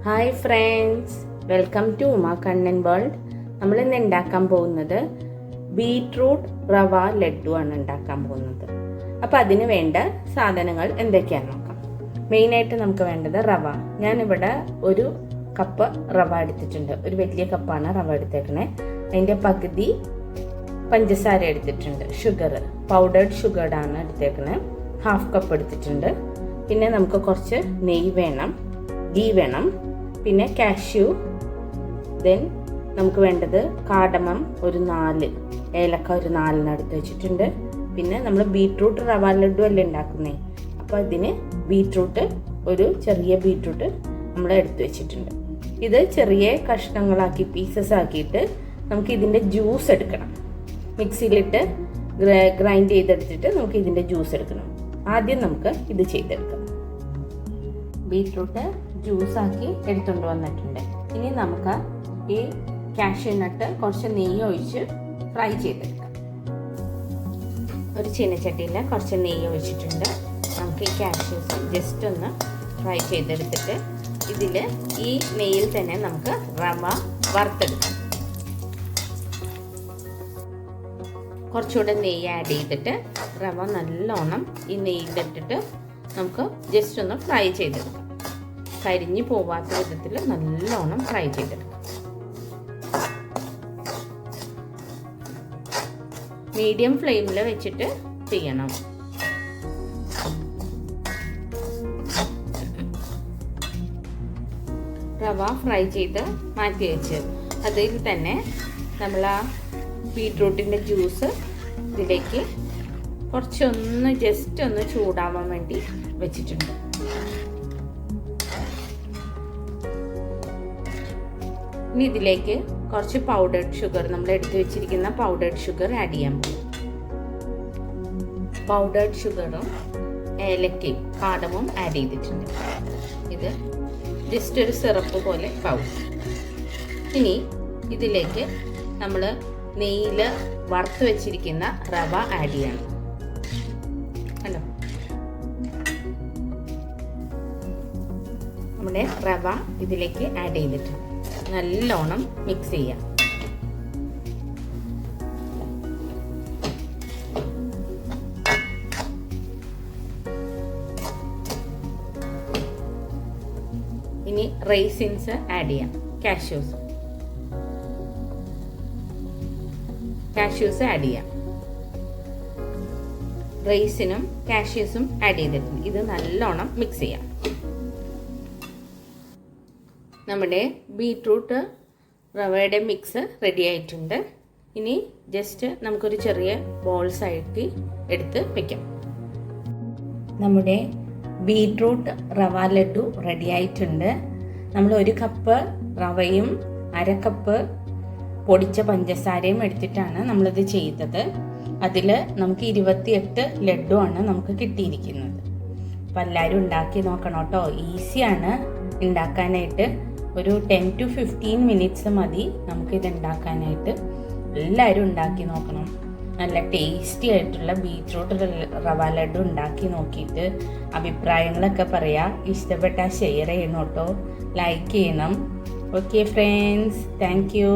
Hi friends, welcome to Uma Kannan world. നമ്മളിന്ന് ഉണ്ടാക്കാൻ പോകുന്നത് ബീട്രൂട്ട് റവ ലഡ്ഡു ആണ് ഉണ്ടാക്കാൻ പോകുന്നത്. അപ്പോൾ അതിന് വേണ്ട സാധനങ്ങൾ എന്തൊക്കെയാണെന്ന് നോക്കാം. മെയിനായിട്ട് നമുക്ക് വേണ്ടത് റവ. ഞാനിവിടെ ഒരു കപ്പ് റവ എടുത്തിട്ടുണ്ട്. ഒരു വലിയ കപ്പാണ് റവ എടുത്തേക്കണേ. അതിൻ്റെ പകുതി പഞ്ചസാര എടുത്തിട്ടുണ്ട്. ഷുഗർ, പൗഡേർഡ് ഷുഗറാണ് എടുത്തേക്കണേ. 1/2 കപ്പ് എടുത്തിട്ടുണ്ട്. പിന്നെ നമുക്ക് കുറച്ച് നെയ്യ് വേണം, ഗീ വേണം, പിന്നെ കാഷ്യൂ. ദെൻ നമുക്ക് വേണ്ടത് കാടമം ഒരു 4 ഏലക്ക ഒരു 4 എടുത്ത് വെച്ചിട്ടുണ്ട്. പിന്നെ നമ്മൾ ബീട്രൂട്ട് റവ ലഡ്ഡു അല്ലേ ഉണ്ടാക്കുന്നേ, അപ്പോൾ ഇതിന് ബീട്രൂട്ട്, ഒരു ചെറിയ ബീട്രൂട്ട് നമ്മൾ എടുത്ത് വെച്ചിട്ടുണ്ട്. ഇത് ചെറിയ കഷ്ണങ്ങളാക്കി പീസസ് ആക്കിയിട്ട് നമുക്ക് ഇതിൻ്റെ ജ്യൂസ് എടുക്കണം. മിക്സിയിലിട്ട് ഗ്രൈൻഡ് ചെയ്തെടുത്തിട്ട് നമുക്ക് ഇതിൻ്റെ ജ്യൂസ് എടുക്കണം. ആദ്യം നമുക്ക് ഇത് ചെയ്തെടുക്കാം. ബീട്രൂട്ട് ജ്യൂസാക്കി എടുത്തുകൊണ്ട് വന്നിട്ടുണ്ട്. ഇനി നമുക്ക് ഈ കാഷ്യൂ നട്ട് കുറച്ച് നെയ്യ് ഒഴിച്ച് ഫ്രൈ ചെയ്തെടുക്കാം. ഒരു ചീനച്ചട്ടിയിൽ കുറച്ച് നെയ്യ് ഒഴിച്ചിട്ടുണ്ട്. നമുക്ക് ഈ കാഷ്യൂസ് ജസ്റ്റ് ഒന്ന് ഫ്രൈ ചെയ്തെടുത്തിട്ട് ഇതിൽ ഈ നെയ്യിൽ തന്നെ നമുക്ക് റവ വറുത്തെടുക്കാം. കുറച്ചുകൂടെ നെയ്യ് ആഡ് ചെയ്തിട്ട് റവ നല്ലോണം ഈ നെയ്യിലിട്ടിട്ട് നമുക്ക് ജസ്റ്റ് ഒന്ന് ഫ്രൈ ചെയ്തെടുക്കാം. കരിഞ്ഞു പോവാത്ത വിധത്തിൽ നല്ലോണം ഫ്രൈ ചെയ്തെടുക്കാം. മീഡിയം ഫ്ലെയിമിൽ വെച്ചിട്ട് ചെയ്യണം. റവ ഫ്രൈ ചെയ്ത് മാറ്റി വെച്ച് അതിൽ തന്നെ നമ്മൾ ആ ബീട്രൂട്ടിൻ്റെ ജ്യൂസ് ഇതിലേക്ക് കുറച്ചൊന്ന് ജസ്റ്റ് ഒന്ന് ചൂടാവാൻ വേണ്ടി വെച്ചിട്ടുണ്ട്. ഇനി ഇതിലേക്ക് കുറച്ച് പൗഡേർഡ് ഷുഗർ, നമ്മൾ എടുത്തു വെച്ചിരിക്കുന്ന പൗഡേർഡ് ഷുഗർ ആഡ് ചെയ്യാൻ പോകും. പൗഡേർഡ് ഷുഗറും ഏലക്കയും കാടമും ആഡ് ചെയ്തിട്ടുണ്ട്. ഇത് ജസ്റ്റ് ഒരു സിറപ്പ് പോലെ ആവും. ഇനി ഇതിലേക്ക് നമ്മൾ നെയ്യിൽ വറുത്ത് വെച്ചിരിക്കുന്ന റവ ആഡ് ചെയ്യണം. കണ്ടോ, നമ്മുടെ റവ ഇതിലേക്ക് ആഡ് ചെയ്തിട്ട് നല്ലോണം മിക്സ് ചെയ്യാം. ഇനി റൈസിൻസ് ആഡ് ചെയ്യാം. കാഷ്യൂസ് ആഡ് ചെയ്യാം. റൈസിനും കാഷ്യൂസും ആഡ് ചെയ്തിട്ടുണ്ട്. ഇത് നല്ലോണം മിക്സ് ചെയ്യാം. നമ്മുടെ ബീട്രൂട്ട് റവയുടെ മിക്സ് റെഡി ആയിട്ടുണ്ട്. ഇനി ജസ്റ്റ് നമുക്കൊരു ചെറിയ ബോൾസ് ആയിട്ട് എടുത്ത് വെക്കാം. നമ്മുടെ ബീട്രൂട്ട് റവ ലഡ്ഡു റെഡി ആയിട്ടുണ്ട്. നമ്മൾ 1 കപ്പ് റവയും 1/2 കപ്പ് പൊടിച്ച പഞ്ചസാരയും എടുത്തിട്ടാണ് നമ്മളിത് ചെയ്തത്. അതിൽ നമുക്ക് 28 ലഡ്ഡു ആണ് നമുക്ക് കിട്ടിയിരിക്കുന്നത്. അപ്പം എല്ലാവരും ഉണ്ടാക്കി നോക്കണം കേട്ടോ. ഈസിയാണ് ഉണ്ടാക്കാനായിട്ട്. ഒരു 10 to 15 മിനിറ്റ്സ് മതി നമുക്കിത് ഉണ്ടാക്കാനായിട്ട്. എല്ലാവരും ഉണ്ടാക്കി നോക്കണം. നല്ല ടേസ്റ്റി ആയിട്ടുള്ള ബീട്രൂട്ട് റവ ലഡ്ഡു ഉണ്ടാക്കി നോക്കിയിട്ട് അഭിപ്രായങ്ങളൊക്കെ പറയാം. ഇഷ്ടപ്പെട്ടാൽ ഷെയർ ചെയ്യണം കേട്ടോ, ലൈക്ക് ചെയ്യണം. Okay friends, thank you.